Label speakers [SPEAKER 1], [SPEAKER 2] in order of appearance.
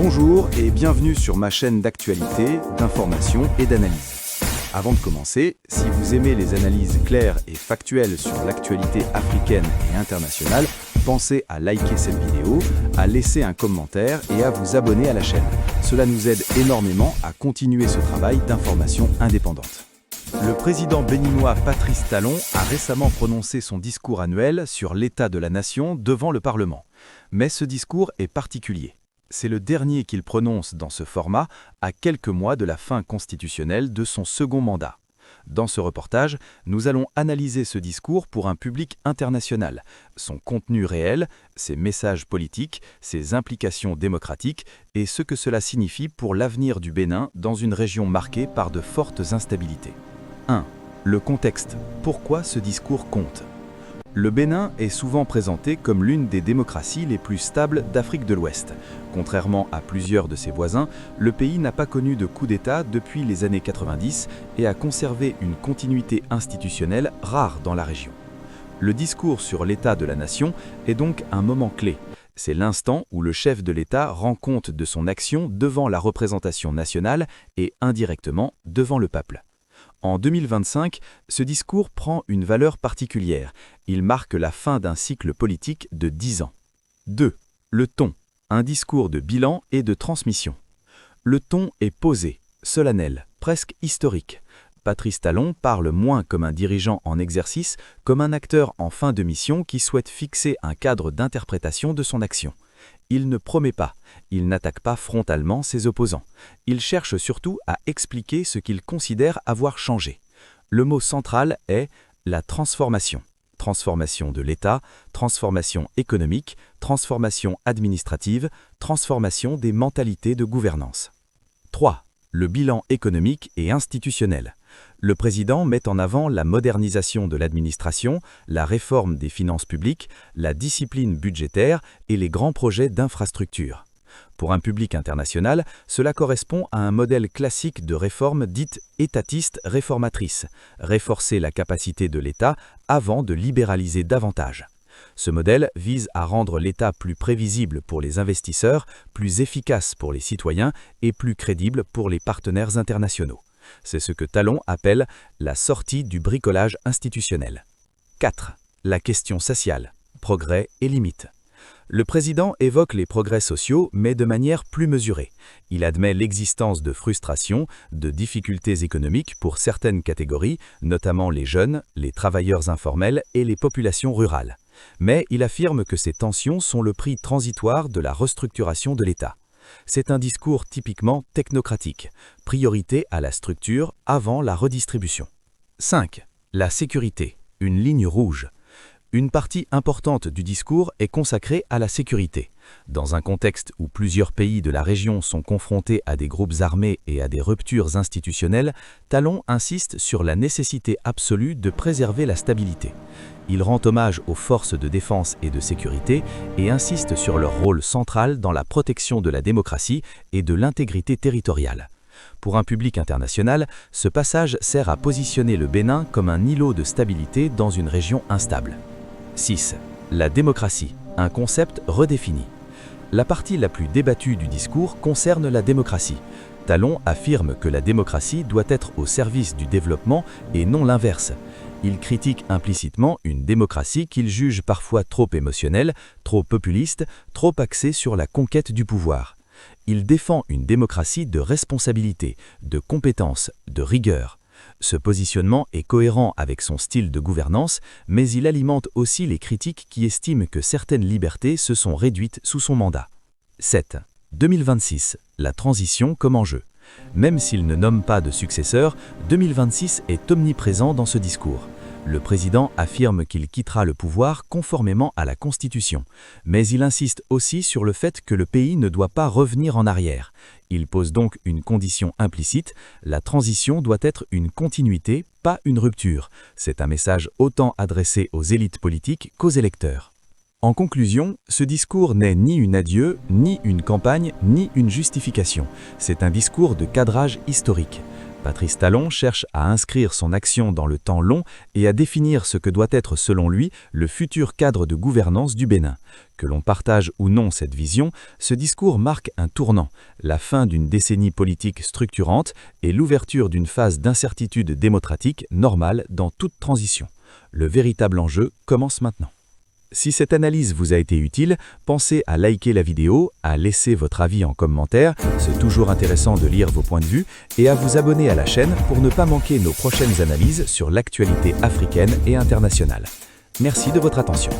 [SPEAKER 1] Bonjour et bienvenue sur ma chaîne d'actualité, d'information et d'analyse. Avant de commencer, si vous aimez les analyses claires et factuelles sur l'actualité africaine et internationale, pensez à liker cette vidéo, à laisser un commentaire et à vous abonner à la chaîne. Cela nous aide énormément à continuer ce travail d'information indépendante. Le président béninois Patrice Talon a récemment prononcé son discours annuel sur l'état de la nation devant le Parlement. Mais ce discours est particulier. C'est le dernier qu'il prononce dans ce format à quelques mois de la fin constitutionnelle de son second mandat. Dans ce reportage, nous allons analyser ce discours pour un public international, son contenu réel, ses messages politiques, ses implications démocratiques et ce que cela signifie pour l'avenir du Bénin dans une région marquée par de fortes instabilités. 1. Le contexte. Pourquoi ce discours compte ? Le Bénin est souvent présenté comme l'une des démocraties les plus stables d'Afrique de l'Ouest. Contrairement à plusieurs de ses voisins, le pays n'a pas connu de coup d'État depuis les années 90 et a conservé une continuité institutionnelle rare dans la région. Le discours sur l'état de la nation est donc un moment clé. C'est l'instant où le chef de l'État rend compte de son action devant la représentation nationale et indirectement devant le peuple. En 2025, ce discours prend une valeur particulière. Il marque la fin d'un cycle politique de 10 ans. 2. Le ton. Un discours de bilan et de transmission. Le ton est posé, solennel, presque historique. Patrice Talon parle moins comme un dirigeant en exercice, comme un acteur en fin de mission qui souhaite fixer un cadre d'interprétation de son action. Il ne promet pas, il n'attaque pas frontalement ses opposants. Il cherche surtout à expliquer ce qu'il considère avoir changé. Le mot central est la transformation. Transformation de l'État, transformation économique, transformation administrative, transformation des mentalités de gouvernance. 3. Le bilan économique et institutionnel. Le président met en avant la modernisation de l'administration, la réforme des finances publiques, la discipline budgétaire et les grands projets d'infrastructure. Pour un public international, cela correspond à un modèle classique de réforme dite étatiste réformatrice, renforcer la capacité de l'État avant de libéraliser davantage. Ce modèle vise à rendre l'État plus prévisible pour les investisseurs, plus efficace pour les citoyens et plus crédible pour les partenaires internationaux. C'est ce que Talon appelle la sortie du bricolage institutionnel. 4. La question sociale, progrès et limites. Le président évoque les progrès sociaux, mais de manière plus mesurée. Il admet l'existence de frustrations, de difficultés économiques pour certaines catégories, notamment les jeunes, les travailleurs informels et les populations rurales. Mais il affirme que ces tensions sont le prix transitoire de la restructuration de l'État. C'est un discours typiquement technocratique, priorité à la structure avant la redistribution. 5. La sécurité, une ligne rouge. Une partie importante du discours est consacrée à la sécurité. Dans un contexte où plusieurs pays de la région sont confrontés à des groupes armés et à des ruptures institutionnelles, Talon insiste sur la nécessité absolue de préserver la stabilité. Il rend hommage aux forces de défense et de sécurité et insiste sur leur rôle central dans la protection de la démocratie et de l'intégrité territoriale. Pour un public international, ce passage sert à positionner le Bénin comme un îlot de stabilité dans une région instable. 6. La démocratie, un concept redéfini. La partie la plus débattue du discours concerne la démocratie. Talon affirme que la démocratie doit être au service du développement et non l'inverse. Il critique implicitement une démocratie qu'il juge parfois trop émotionnelle, trop populiste, trop axée sur la conquête du pouvoir. Il défend une démocratie de responsabilité, de compétence, de rigueur. Ce positionnement est cohérent avec son style de gouvernance, mais il alimente aussi les critiques qui estiment que certaines libertés se sont réduites sous son mandat. 7. 2026. La transition comme enjeu. Même s'il ne nomme pas de successeur, 2026 est omniprésent dans ce discours. Le président affirme qu'il quittera le pouvoir conformément à la Constitution, mais il insiste aussi sur le fait que le pays ne doit pas revenir en arrière. Il pose donc une condition implicite, la transition doit être une continuité, pas une rupture. C'est un message autant adressé aux élites politiques qu'aux électeurs. En conclusion, ce discours n'est ni une adieu, ni une campagne, ni une justification. C'est un discours de cadrage historique. Patrice Talon cherche à inscrire son action dans le temps long et à définir ce que doit être, selon lui, le futur cadre de gouvernance du Bénin. Que l'on partage ou non cette vision, ce discours marque un tournant, la fin d'une décennie politique structurante et l'ouverture d'une phase d'incertitude démocratique normale dans toute transition. Le véritable enjeu commence maintenant. Si cette analyse vous a été utile, pensez à liker la vidéo, à laisser votre avis en commentaire, c'est toujours intéressant de lire vos points de vue, et à vous abonner à la chaîne pour ne pas manquer nos prochaines analyses sur l'actualité africaine et internationale. Merci de votre attention.